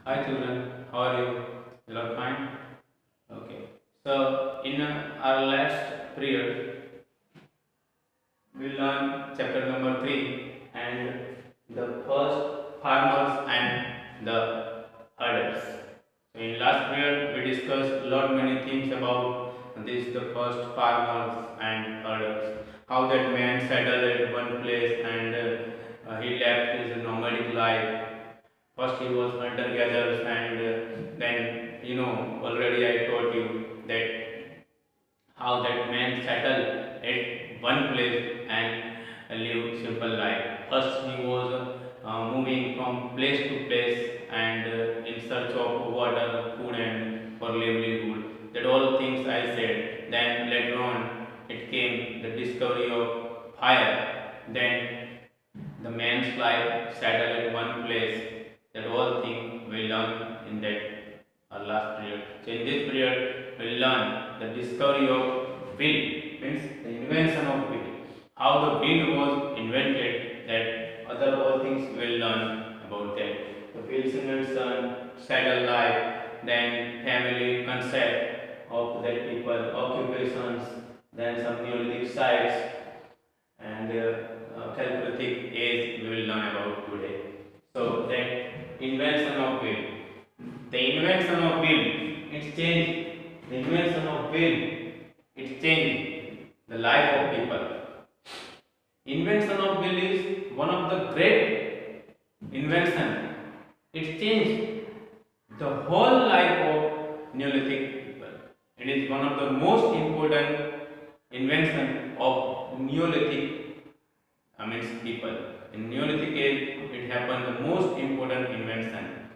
Hi children, how are you? You are fine? Okay. So in our last period, we learned chapter number 3 and the first farmers and the herders. So in last period, we discussed a lot many things about this the first farmers and herders. How that man settled at one place and he left his nomadic life. First he was hunter gatherers and then already I told you that how that man settled at one place and live simple life. First he was moving from place to place and in search of water, food and for livelihood. That all things I said. Then later on it came the discovery of fire. Then the man's life settled at one place. That all thing we learn in that last period. So in this period we learn the discovery of wheel, means the invention of wheel. How the wheel was invented, that other all things we'll learn about that. The wheel's invention, saddle life, then family concept of that people, occupations, then some Neolithic sites and calculative age we will learn about today. So that invention of wheel. The invention of wheel, it changed. The invention of wheel, it changed the life of people. Invention of wheel is one of the great invention. It changed the whole life of Neolithic people. It is one of the most important invention of Neolithic people. In Neolithic age, it happened the most important invention.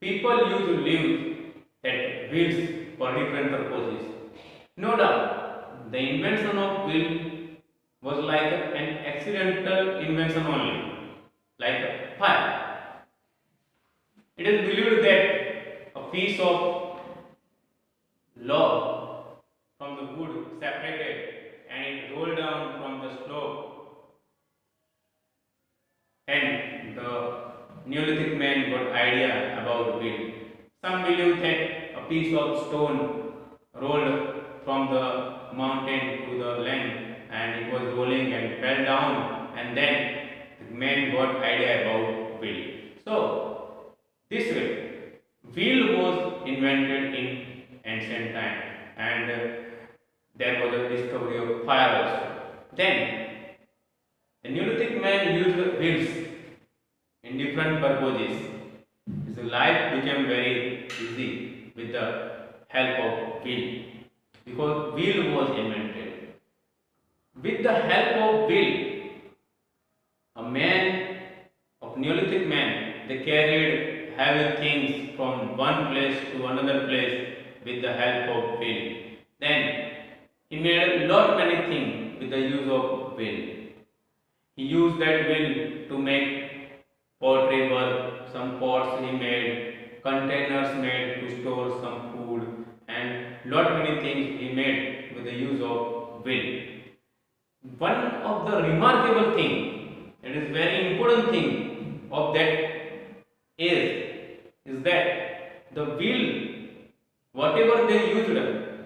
People used to live at wheels for different purposes. No doubt, the invention of wheel was like an accidental invention only, like fire. It is believed that a piece of log from the wood separated and it rolled down from the slope, and the Neolithic man got idea about wheel. Some believe that a piece of stone rolled from the mountain to the land and it was rolling and fell down, and then the man got idea about wheel. So this way, wheel was invented in ancient time and there was a discovery of fire also. Then the Neolithic man used wheels in different purposes. His life became very easy with the help of wheel because wheel was invented. With the help of wheel, a man of Neolithic man, they carried heavy things from one place to another place with the help of wheel. Then he made a lot many things with the use of wheel. He used that wheel to make pottery work, some pots he made, containers made to store some food, and lot many things he made with the use of wheel. One of the remarkable thing, it is very important thing of that is that the wheel, whatever they used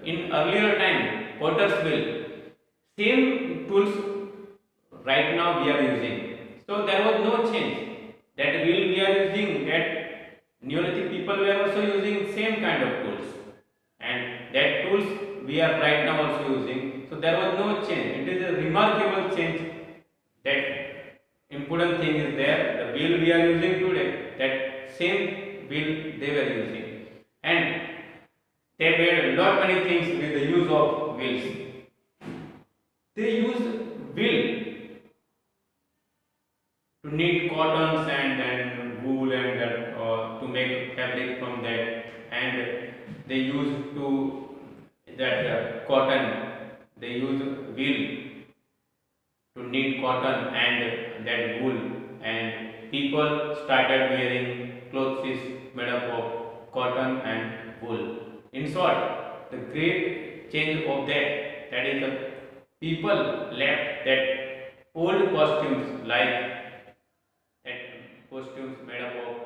in earlier time, potter's wheel, same tools right now we are using. So there was no change. That wheel we are using, that Neolithic people were also using same kind of tools, and that tools we are right now also using. So there was no change. It is a remarkable change. That important thing is there. The wheel we are using today, that same wheel they were using, and they made a lot many things with the use of wheels. They used wheel to knit cottons and then wool and that to make fabric from that, and they used to that cotton, they used wheel to knit cotton and that wool, and people started wearing clothes made up of cotton and wool. In short, the great change of that is the people left that old costumes, like that costumes made up of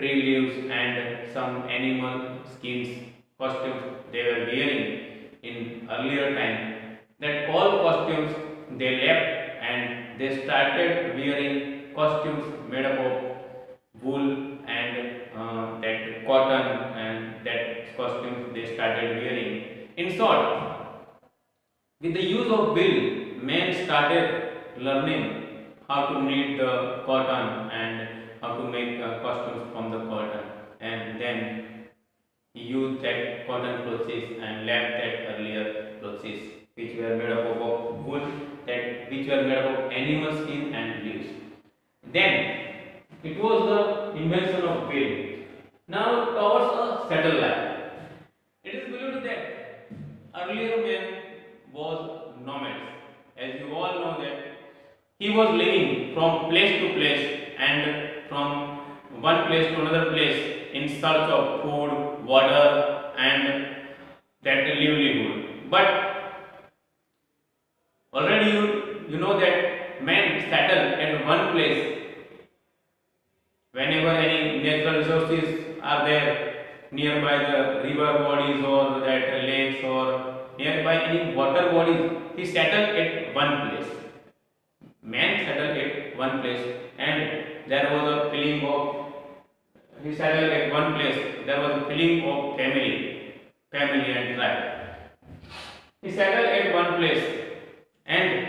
tree leaves and some animal skins costumes they were wearing in earlier time. That all costumes they left and they started wearing costumes made up of wool and that cotton, and that costumes they started wearing. In short, with the use of bill, men started learning how to knit the cotton and how to make costumes from the cotton, and then he used that cotton clothes and left that earlier clothes which were made up of wool, that which were made up of animal skin and leaves. Then it was the invention of bill. Now towards a satellite. It is believed that earlier man was nomads. As you all know that he was living from place to place and from one place to another place in search of food, water, and that livelihood. But already you know that man settled at one place whenever any natural resources are there nearby the river bodies or that lakes or nearby any water bodies, he settled at one place. Man settled at one place, and there was a feeling of he settled at one place. There was a feeling of family and tribe. He settled at one place, and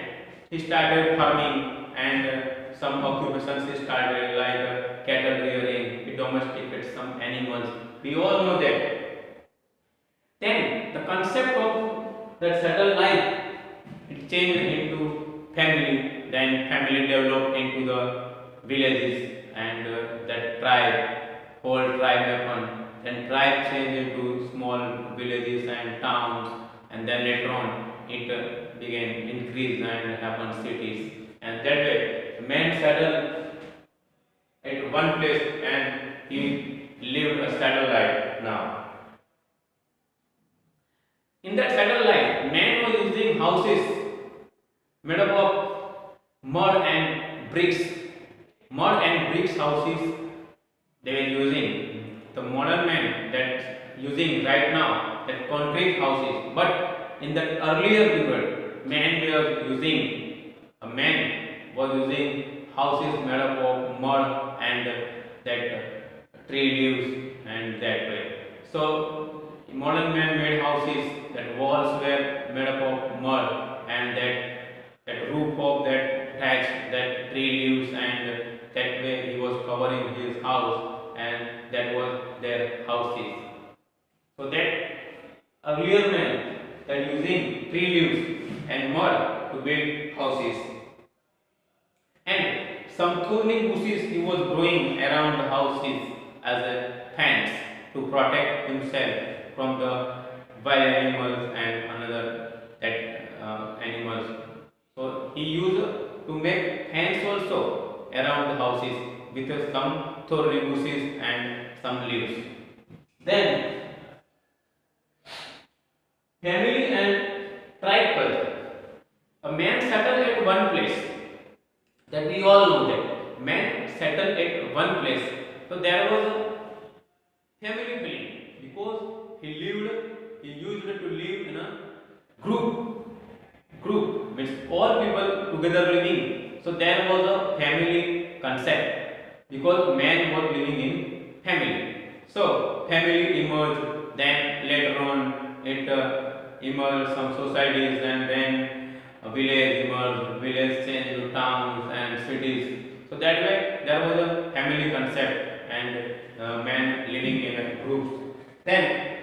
he started farming and some occupations he started like cattle rearing. He domesticated some animals. We all know that. Then the concept of that settled life it changed into family. Then family developed into the villages and that tribe, whole tribe happened. Then tribe changed into small villages and towns, and then later on it began increase and happened cities. And that way, man settled at one place and he lived a settled life now. In that settled life, man was using houses made up of mud and bricks. Mud and bricks houses they were using. The modern man that using right now that concrete houses. But in the earlier period, man was using houses made up of mud and that tree leaves and that way. So modern man made houses that walls were made up of mud and that roof of that thatch, that tree leaves, and that way he was covering his house, and that was their houses. So that earlier man that using tree leaves and mud to build houses, and some thorny bushes he was growing around the houses as a fence to protect himself from the wild animals and another that animals. So he used to make fence also around the houses with some thorny bushes and some leaves. Then family and tribe culture. A man settled at one place. That we all know that man settled at one place. So there was a family feeling because he used to live in a group. Group means all people together living. So there was a family concept because man was living in family. So family emerged. Then later on it emerged some societies, and then a village emerged. Village changed to towns and cities. So that way there was a family concept and man living in a groups. Then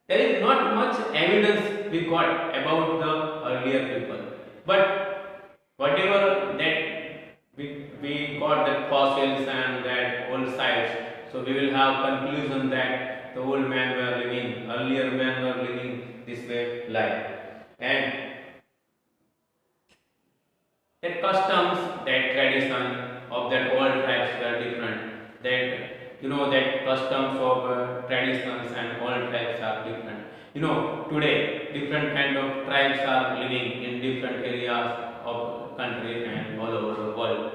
there is not much evidence we got about the earlier people, but whatever that we got that fossils and that old sites, so we will have conclusion that the old men were living, earlier men were living this way life, and that customs, that tradition of that old tribes were different. That customs of traditions and old tribes are different. Today different kind of tribes are living in different areas of country and all over the world.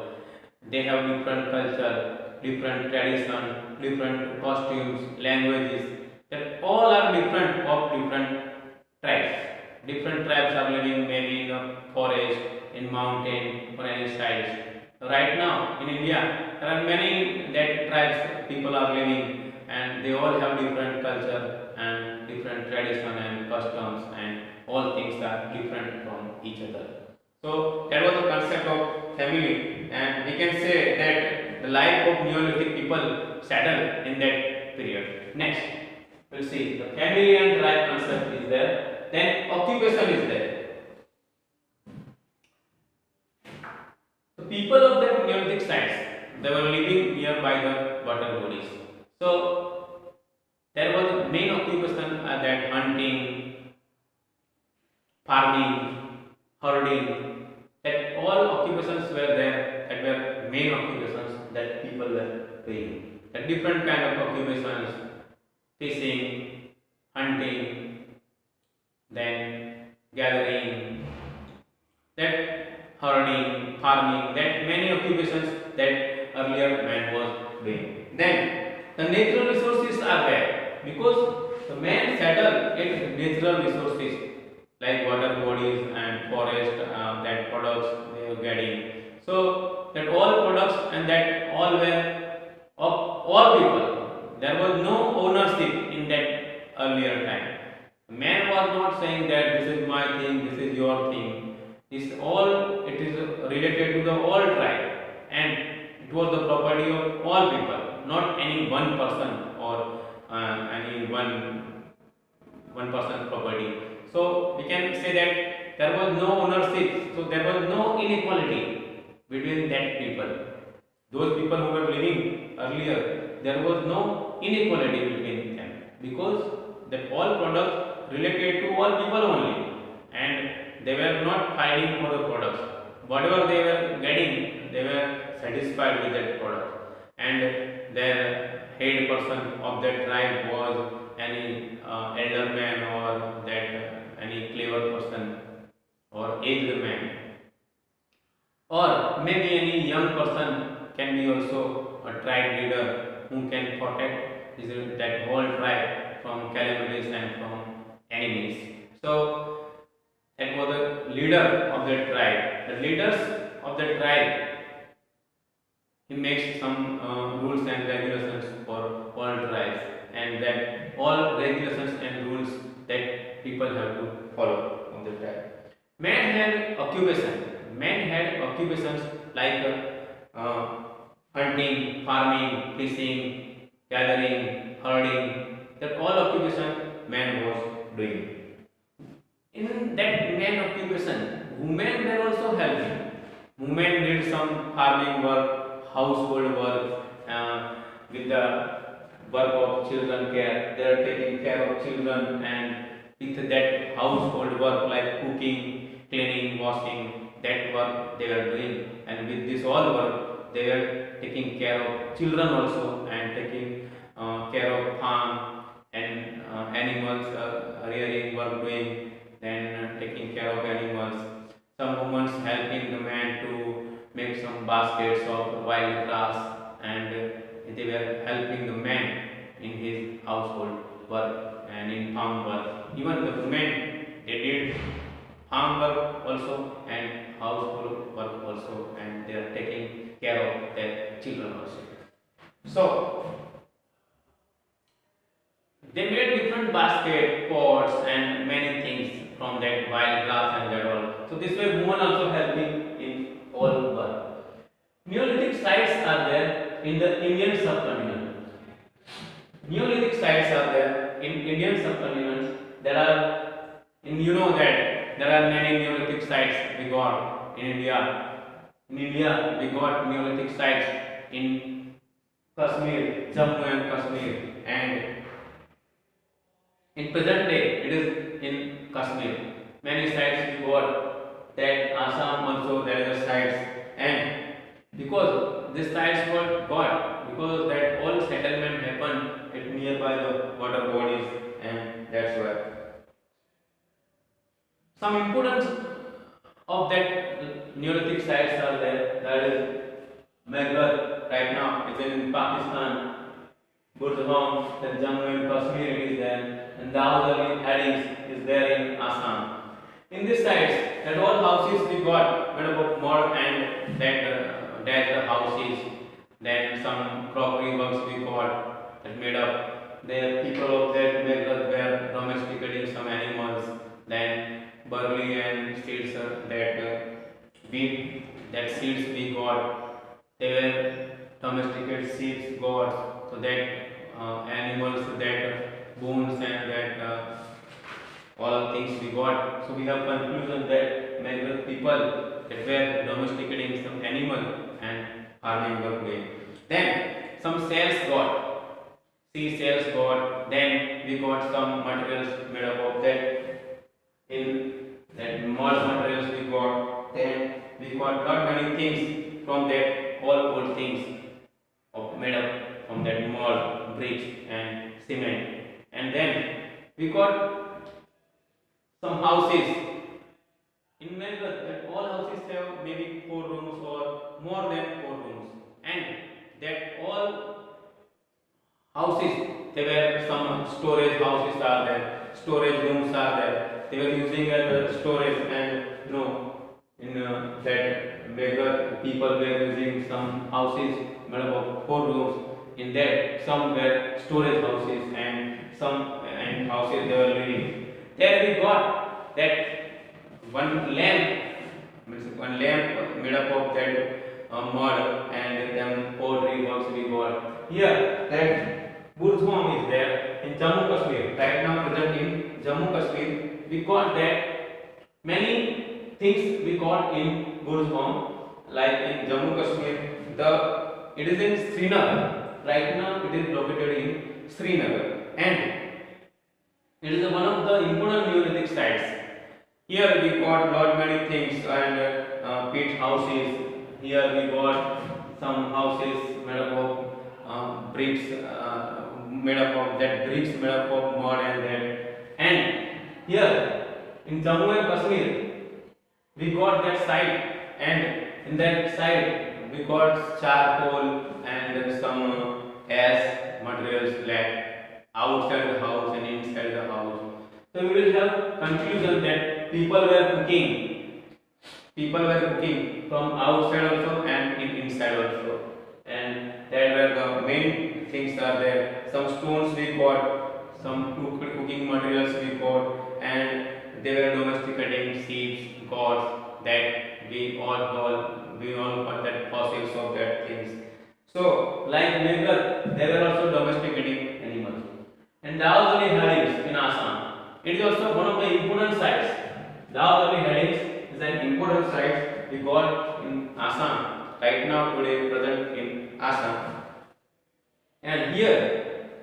They have different culture, different tradition, different costumes, languages. That all are different of different tribes. Different tribes are living maybe in a forest, in mountain, or any sides. Right now in India, there are many that tribes people are living, and they all have different culture and different tradition and customs, and all things are different from each other. So that was the concept of family, and we can say that the life of Neolithic people settled in that period. Next, we'll see the family and tribe concept is there. Then occupation is there. The people of the Neolithic sites, they were living nearby the water bodies. So there was main occupation that hunting, farming, herding. That all occupations were there. That were main occupations that people were doing. That different kind of occupations, fishing, hunting, then gathering, that herding, farming, that many occupations that earlier man was doing. Then the natural resources are there because the man settled in natural resources like water bodies and forest, that products they were getting. So that all products and that all were of all people. There was no ownership in that earlier time. Man was not saying that this is my thing, this is your thing. This all it is related to the all tribe, and it was the property of all people, not any one person or any one person property. So we can say that there was no ownership, so there was no inequality between that people. Those people who were living earlier, there was no inequality between them because that all products related to all people only, and they were not fighting for the products. Whatever they were getting, they were satisfied with that product, and their head person of that tribe was any elder man or that any clever person or aged man, or maybe any young person can be also a tribe leader who can protect that whole tribe from calamities and from enemies. So that was the leader of the tribe. The leaders of the tribe, he makes some rules and regulations for all tribes, and that all regulations and rules that people have to follow of the tribe. Man had occupation. Men had occupations like hunting, farming, fishing, gathering, herding. That all occupation man was doing. In that man occupation, women were also helping. Women did some farming work, household work, with the work of children care. They are taking care of children, and with that household work like cooking, cleaning, washing, that work they were doing. And with this all work, they were taking care of children also and taking care of farm and animals, rearing work doing, then taking care of animals. Some women helping the man to make some baskets of wild grass, and they were helping the man in his household work and in farm work. Even the women, they did farm work also and household work also, and they are taking care of their children also. So they made different basket, pots, and many things from that wild grass and that all. So this way, women also helping in all work. Neolithic sites are there in the Indian subcontinent. Neolithic sites are there in Indian subcontinent. There are, in you know that there are many Neolithic sites we got in India. In India, we got Neolithic sites in Kashmir, Jammu and Kashmir, and in present day, it is in Kashmir. Many sites we got that Assam also there is a sites, and because these sites were got because that all settlement happened at nearby the water bodies, and that's why. Some importance of that Neolithic sites are there. That is Meghar, right now is in Pakistan, Burzahom, then Jammu and Kashmir is there, and Dawud Headings is there in Assam. In this sides, that all houses we got made up of mud and that the houses, then some crockery works we got that made up. The people of that were domesticating some animals, then barley and seeds wheat, that seeds we got, they were domesticated seeds got, so that animals, that bones and that all things we got. So we have conclusion that many people that were domesticating some animal and farming were doing. Then some cells got, sea cells got. Then we got some materials made up of that. In that mud materials we got. Then we got not many things from that, all old things made up from that mud, bricks and cement. And then we got some houses. In Melbourne, that all houses have maybe 4 rooms or more than 4 rooms, and that all houses, there were some storage houses are there, storage rooms are there. They were using as storage, and in that Melbourne people were using some houses made up of 4 rooms. In that, some were storage houses and some and houses they were living. There we got that one lamp, made up of that mud and then pottery works we got. Here that Burzahom is there in Jammu Kashmir. Right now present in Jammu Kashmir, we got that many things we got in Burzahom. Like in Jammu Kashmir, it is in Srinagar. Right now it is located in Srinagar, and it is one of the important Neolithic sites. Here we got lot many things and pit houses. Here we got some houses made up of bricks, made up of mud and that. And here in Jammu and Kashmir, we got that site, and in that site we got charcoal and some ash materials like outside the house and inside the house. So we will have conclusion that people were cooking. People were cooking from outside also and inside also. And that were the main things are there. Some stones we got, some cooking materials we got, and they were domesticating sheep, goats, that we all got that fossils of that things. So like Meghal, they were also domesticating animals. And Dao Valley Headings in Assam. It is also one of the important sites. Dao Valley Headings is an important site we got in Assam. Right now, today, present in Assam. And here,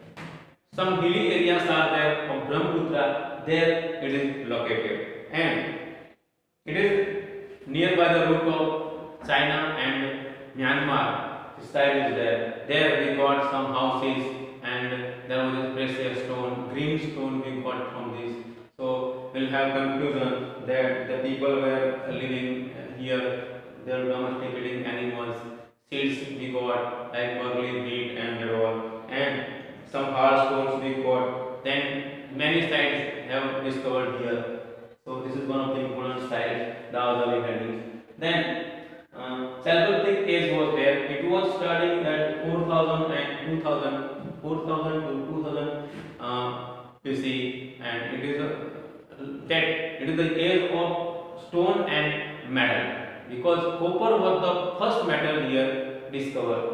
some hilly areas are there of Brahmaputra. There it is located. And it is nearby the route of China and Myanmar. This side is there. There we got some houses, and there was this precious stone, green stone we got from this. So we'll have conclusion that the people were living here. They were domesticating animals. Seeds we got like barley, wheat, and all, and some hard stones we got. Then many sites have discovered here. So this is one of the important sites, the Dao Headings. Then Chalcolithic age was there. It was starting at 4000 and 2000 to 2000 BC, and it is the age of stone and metal, because copper was the first metal here discovered.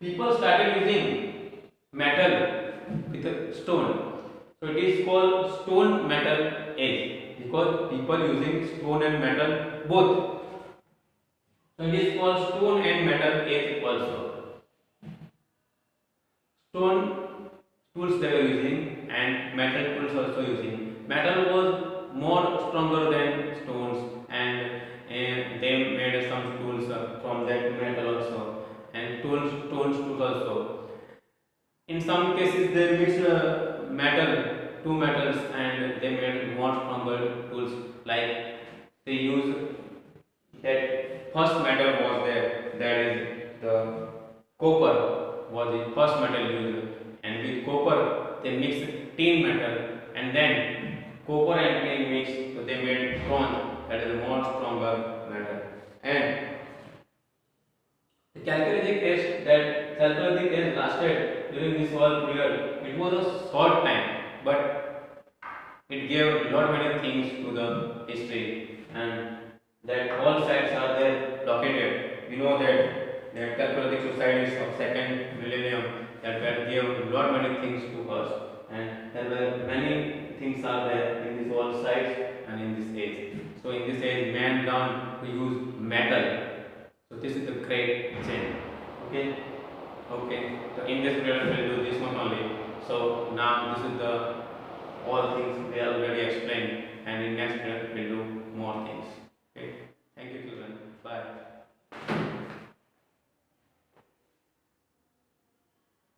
People started using metal with a stone, so it is called stone metal age, because people using stone and metal both. So it is called stone and metal age also. Stone tools they were using and metal tools also using. Metal was more stronger than stones, and they made some tools from that metal also, and stones tools also. In some cases they mixed two metals, and they made more stronger tools. Like they use that first metal was there, that is the copper was the first metal used, and with copper they mixed tin metal, and then copper and tin mixed, so they made bronze, that is a more stronger metal. And the Chalcolithic age lasted during this whole period. It was a short time, but it gave lot many things to the history, and that all sites are there located. We know that Chalcolithic societies of second millennium that were gave lot many things to us, and there were many things are there in this all sites and in this age. So in this age, man learned to use metal. So this is the great change. Okay. Okay. So in this period we'll do this one only. So now this is the all things we already explained, and in next period we'll do more things.